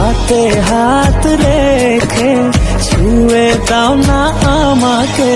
হাতে হাত রেখে ছুঁয়ে দাও না আমাকে।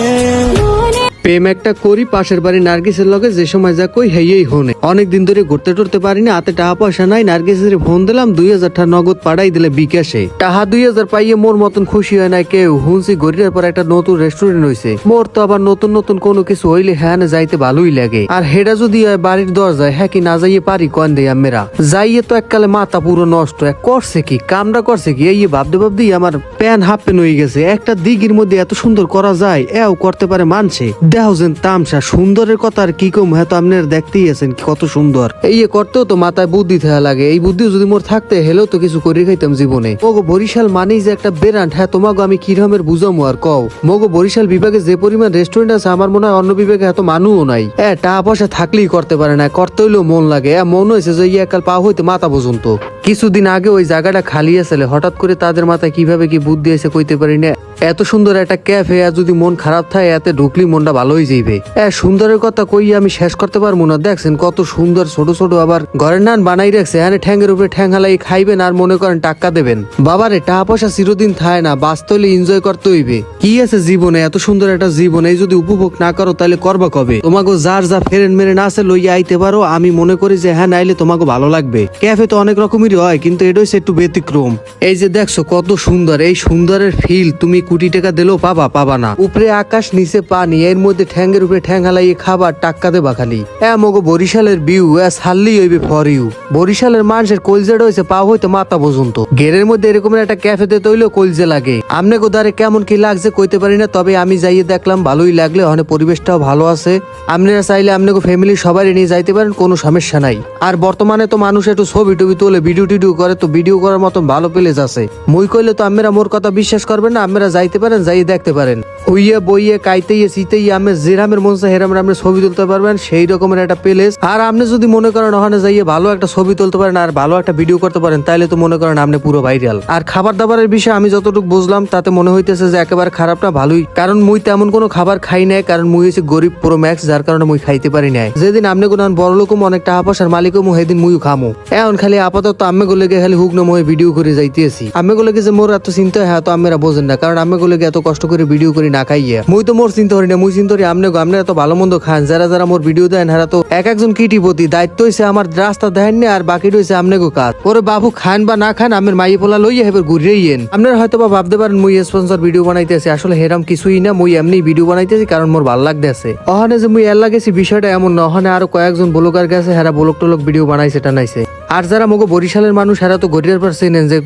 প্রেম একটা করি পাশের বাড়ি নার্গিসের লগে যে সময় যা কই হেয়েই হনে। অনেকদিন ধরে ঘুরতে টুরতে পারিনি, হাতে টাকা পয়সা নাই। নার্গিসের ফোন দিলাম, 2000 টাকা নগদ পাঠাই দিলে বিকাশে। টাকা 2000 পাইয়ে মোর মতন খুশি হয় না কেউ। হুনছি গরিবের পর একটা নতুন রেস্টুরেন্ট হইছে। মোর তো আবার নতুন নতুন কোনো কিছু হইলে হ্যাঁ যাইতে ভালোই লাগে। আর হেডা যদি হয় বাড়ির দরজায়, হ্যাঁ কি না যাইয়ে পারি কন দেই আমেরা যাইয়ে তো এককালে মাথা পুরো নষ্ট। করছে কি কামটা করছে কি এই ভাবতে ভাবতেই আমার প্যান হাফ প্যান হয়ে গেছে। একটা দিঘির মধ্যে এত সুন্দর করা যায়, এও করতে পারে মানছে। দেহজেন তামসা সুন্দরের কথা আর কি কম, হ্যাঁ তো আপনার দেখতেই আছেন কত সুন্দর। এই করতেও তো মাথায় বুদ্ধি থাকা লাগে। এই বুদ্ধি যদি মোর থাকতে হেলেও তো কিছু করে খাইতাম জীবনে। মগো বরিশাল মানেই যে একটা ব্র্যান্ড, হ্যাঁ তোমাকে আমি কি রকমের বুঝামো আর কও। মগো বরিশাল বিভাগে যে পরিমাণ রেস্টুরেন্ট আছে, আমার মনে হয় অন্য বিভাগে এত মানুষও নাই। টাকা পয়সা থাকলেই করতে পারে না, করতে হইলেও মন লাগে। মন হয়েছে যে একাল পা হইতে মাথা পর্যন্ত। কিছুদিন আগে ওই জায়গাটা খালি আছে, হঠাৎ করে তাদের মাথায় কিভাবে কি বুদ্ধি এসে কইতে পারি না। এত সুন্দর একটা ক্যাফে, যদি মন খারাপ থাকে এতে ঢুকলি মনটা ভালো হয়ে যাইবে। সুন্দরের কথা কই আমি শেষ করতে পারবো না। দেখছেন কত সুন্দর ছোট ছোট আবার ঘরের নান বানাই রাখছে। হ্যাঁ ঠ্যাঙ্গের উপরে ঠ্যাং হালাই খাইবেন আর মনে করেন টাকা দেবেন। বাবারে টাকা পয়সা চিরদিন থায় না, বাঁচতে হইলে এনজয় করতে হইবে। কি আছে জীবনে, এত সুন্দর একটা জীবন, এই যদি উপভোগ না করো তাহলে করবা কবে? তোমাকে যার যা ফেরেন মেরেন আছে লইয়া আইতে পারো। আমি মনে করি যে হ্যাঁ নাইলে তোমাকে ভালো লাগবে। ক্যাফে তো অনেক রকমেরই হয়, কিন্তু এটা হচ্ছে একটু ব্যতিক্রম। এই যে দেখছো কত সুন্দর, এই সুন্দরের ফিল তুমি কোটি টাকা দিলেও পাবা না। উপরে আকাশ নিচে পানি, এর মধ্যে ঠ্যাঙ্গের উপরে ঠ্যাং হালাই খাবার টাক্কা দেবা খালি। মগো বরিশালের ভিউ ছাড়লেই হইবে ফর ইউ। বরিশালের মানুষের কলজেটা হয়েছে পা হইতে মাথা পর্যন্ত। গেরের মধ্যে এরকম একটা ক্যাফেতে তৈলেও কলজে লাগে। আমনে গোদারে কেমন কি লাগছে কইতে পারি না, তবে আমি যাইয়ে দেখলাম ভালোই লাগলে। ওখানে পরিবেশটাও ভালো আছে। আপনারা চাইলে আপনাকে ফ্যামিলি সবারই নিয়ে যাইতে পারেন, কোনো সমস্যা নাই। আর বর্তমানে তো মানুষ একটু ছবি টবি তোলে, ভিডিও টিডিও করে, তো ভিডিও করার মতন ভালো প্লেস আছে। মুই কইলে তো আপনারা মোর কথা বিশ্বাস করবেন না। আপনারা যাইতে পারেন, যাইয়ে দেখতে পারেন। হইয়ে বইয়ে কাইতেই শীতেই আমি যেরামের মন চায় হেরামের আপনি ছবি তুলতে পারবেন, সেই রকমের একটা প্লেস। আর আপনি যদি মনে করেন ওখানে যাইয়ে ভালো একটা ছবি তুলতে পারেন আর ভালো একটা ভিডিও করতে পারেন, তাইলে তো মনে করেন আপনি পুরো ভাইরাল। আর খাবার দাবারের বিষয়ে আমি যতটুকু বুঝলাম তাতে মনে হইতেছে যে একেবারে খারাপ না, ভালোই। কারণ মুই তেমন কোনো খাবার খাই নাই, কারণ মুই হচ্ছে গরিব প্রো ম্যাক্স, যার কারণে মুই খাইতে পারি নাই। যেদিন আপনি কোনো বড় লোকম অনেক টাকা পয়সার মালিকও সেদিন মুইও খামো। এখন খালি আপাতত আমি গুলোকে খালি হুকনো মই ভিডিও করে যাইতেছি। আমি গুলোকে যে মোর এত চিন্তা হয় হ্যাঁ তো আপনারা বোঝেন না, কারণ আমি গুলোকে এত কষ্ট করে ভিডিও করি না খাইয়ে। মুই তো মোর চিন্তা করি না, মুই চিন্তা করি আপনি এত ভালো মন্দ খান, যারা যারা মোর ভিডিও দেন হারা তো এক একজন কিটিপতি। দায়িত্ব হইছে আমার রাস্তা দেন না, আর বাকি রয়েছে আপনাকে কাজ। ওরে বাবু খান বা না খান আমার মাইয়ে পোলা লইয়া হেবার ঘুরিয়েন। আপনারা হয়তো বা ভাবতে পারেন মুই স্পন্সর ভিডিও বানাইতেছি, আসলে হেরাম কিছুই না। মুই এমনি ভিডিও বানাইতেছি কারণ মোর ভালো লাগতেছে। ওখানে যে মুই এর লাগেছি বিষয়টা এমন না, ওখানে আরো কয়েকজন ব্লগার গেছে, হেরা ব্লগ টলক ভিডিও বানাইছে টানাইছে। আর যারা মগো বরিশালের মানুষ হেরা তো গরিবের পর চেনেন যে